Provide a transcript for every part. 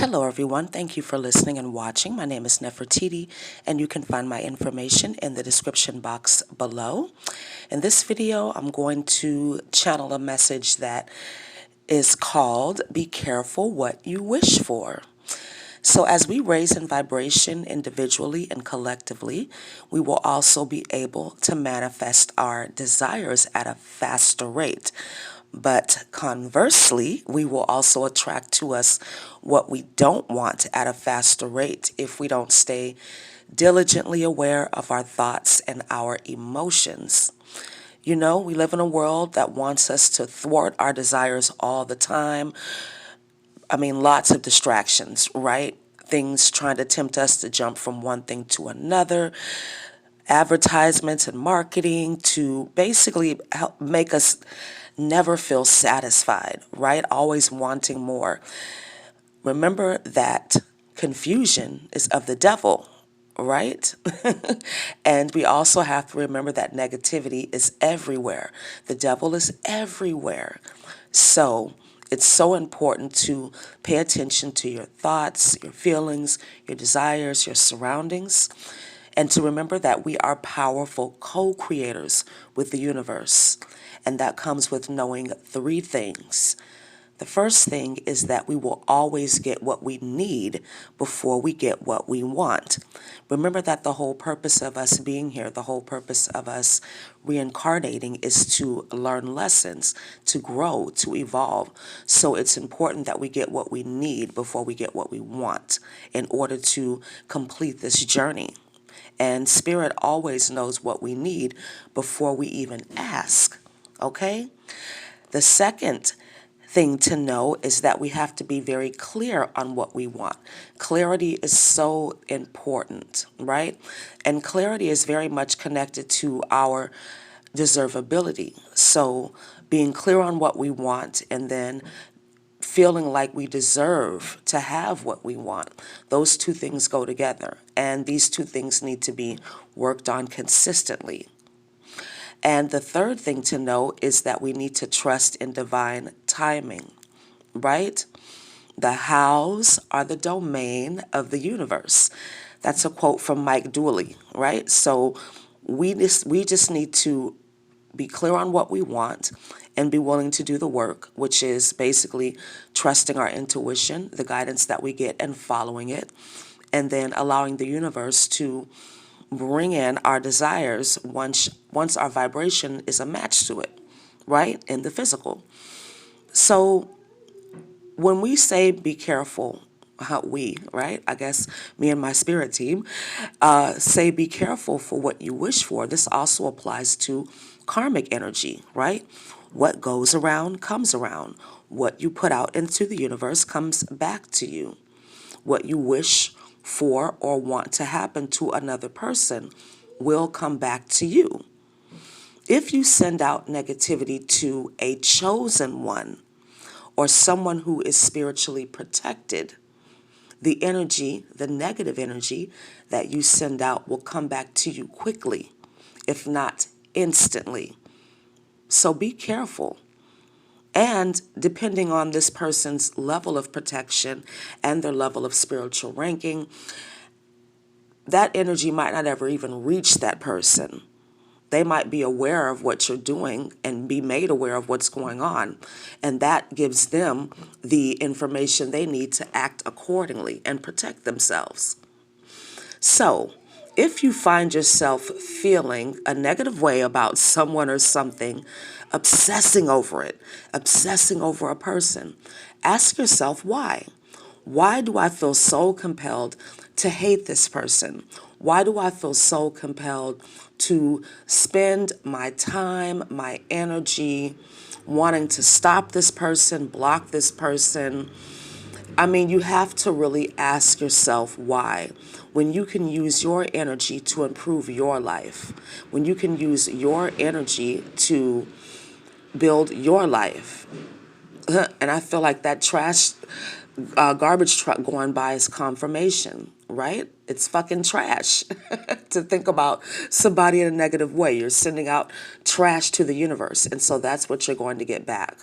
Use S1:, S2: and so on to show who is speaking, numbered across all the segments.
S1: Hello everyone, thank you for listening and watching. My name is NefandEli and you can find my information in the description box below. In this video, I'm going to channel a message that is called Be Careful What You Wish For. So as we raise in vibration individually and collectively, we will also be able to manifest our desires at a faster rate. But conversely, we will also attract to us what we don't want at a faster rate if we don't stay diligently aware of our thoughts and our emotions. You know, we live in a world that wants us to thwart our desires all the time. I mean, lots of distractions, right? Things trying to tempt us to jump from one thing to another, advertisements and marketing to basically help make us never feel satisfied, right? Always wanting more. Remember that confusion is of the devil, right? And we also have to remember that negativity is everywhere. The devil is everywhere. So it's so important to pay attention to your thoughts, your feelings, your desires, your surroundings, and to remember that we are powerful co-creators with the universe. And that comes with knowing three things. The first thing is that we will always get what we need before we get what we want. Remember that the whole purpose of us being here, the whole purpose of us reincarnating is to learn lessons, to grow, to evolve. So it's important that we get what we need before we get what we want in order to complete this journey. And Spirit always knows what we need before we even ask, okay? The second thing to know is that we have to be very clear on what we want. Clarity is so important, right? And clarity is very much connected to our deservability. So being clear on what we want and then feeling like we deserve to have what we want. Those two things go together, and these two things need to be worked on consistently. And the third thing to know is that we need to trust in divine timing, right? The hows are the domain of the universe. That's a quote from Mike Dooley, right? So we just need to be clear on what we want and be willing to do the work, which is basically trusting our intuition, the guidance that we get, and following it, and then allowing the universe to bring in our desires once our vibration is a match to it, right, in the physical. So when we say be careful, right? I guess me and my spirit team say be careful for what you wish for. This also applies to karmic energy, right? What goes around comes around. What you put out into the universe comes back to you. What you wish for or want to happen to another person will come back to you. If you send out negativity to a chosen one or someone who is spiritually protected, the energy, the negative energy that you send out will come back to you quickly, if not instantly. So be careful. And depending on this person's level of protection and their level of spiritual ranking, that energy might not ever even reach that person. They might be aware of what you're doing and be made aware of what's going on. And that gives them the information they need to act accordingly and protect themselves. So if you find yourself feeling a negative way about someone or something, obsessing over it, obsessing over a person, ask yourself why. Why do I feel so compelled to hate this person? Why do I feel so compelled to spend my time, my energy, wanting to stop this person, block this person? I mean, you have to really ask yourself why. When you can use your energy to improve your life, when you can use your energy to build your life. And I feel like that garbage truck going by is confirmation, right? It's fucking trash to think about somebody in a negative way. You're sending out trash to the universe, and so that's what you're going to get back.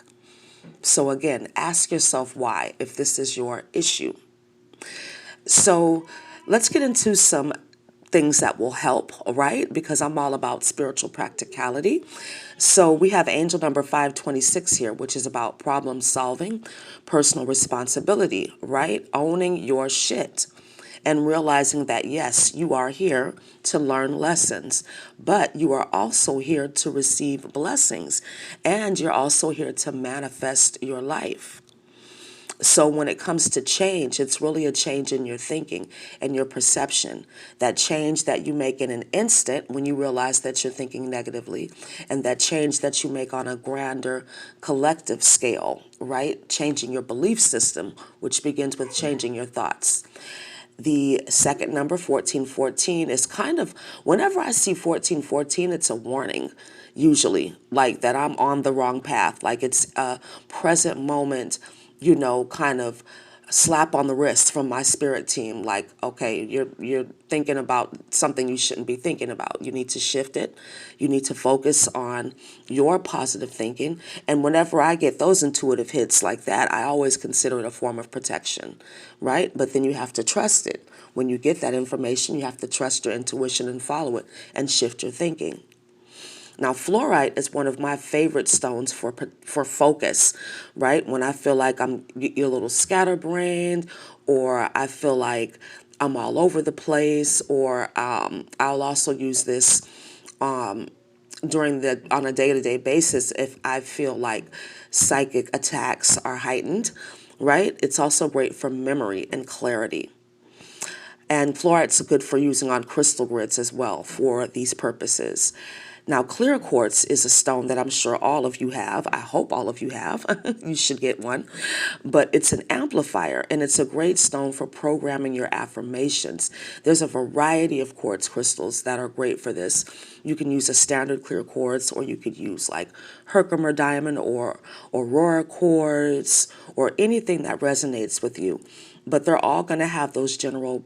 S1: So again, ask yourself why, if this is your issue. So let's get into some things that will help, all right? Because I'm all about spiritual practicality. So we have angel number 526 here, which is about problem solving, personal responsibility, right? Owning your shit and realizing that, yes, you are here to learn lessons, but you are also here to receive blessings, and you're also here to manifest your life. So when it comes to change, it's really a change in your thinking and your perception. That change that you make in an instant when you realize that you're thinking negatively, and that change that you make on a grander collective scale, right? Changing your belief system, which begins with changing your thoughts. The second number, 1414, is kind of, whenever I see 1414, it's a warning, usually, like that I'm on the wrong path, like it's a present moment, kind of slap on the wrist from my spirit team, like, okay, you're thinking about something you shouldn't be thinking about. You need to shift it. You need to focus on your positive thinking. And whenever I get those intuitive hits like that, I always consider it a form of protection, right? But then you have to trust it. When you get that information, you have to trust your intuition and follow it and shift your thinking. Now, fluorite is one of my favorite stones for focus, right? When I feel like you're a little scatterbrained, or I feel like I'm all over the place, or I'll also use this on a day-to-day basis if I feel like psychic attacks are heightened, right? It's also great for memory and clarity. And fluorite's good for using on crystal grids as well for these purposes. Now, clear quartz is a stone that I'm sure all of you have. I hope all of you have. You should get one. But it's an amplifier, and it's a great stone for programming your affirmations. There's a variety of quartz crystals that are great for this. You can use a standard clear quartz, or you could use like Herkimer diamond or aurora quartz, or anything that resonates with you. But they're all going to have those general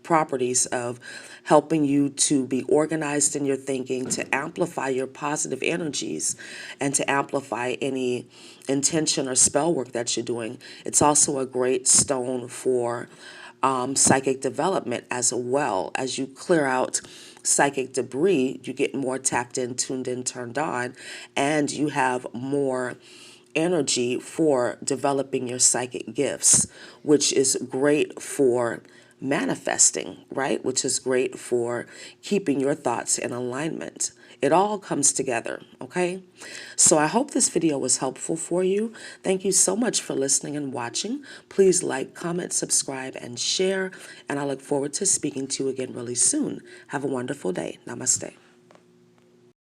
S1: properties of helping you to be organized in your thinking, to amplify your positive energies, and to amplify any intention or spell work that you're doing. It's also a great stone for psychic development as well. As you clear out psychic debris, you get more tapped in, tuned in, turned on, and you have more energy for developing your psychic gifts, which is great for manifesting, right? Which is great for keeping your thoughts in alignment. It all comes together, okay? So I hope this video was helpful for you. Thank you so much for listening and watching. Please like, comment, subscribe, and share. And I look forward to speaking to you again really soon. Have a wonderful day. Namaste.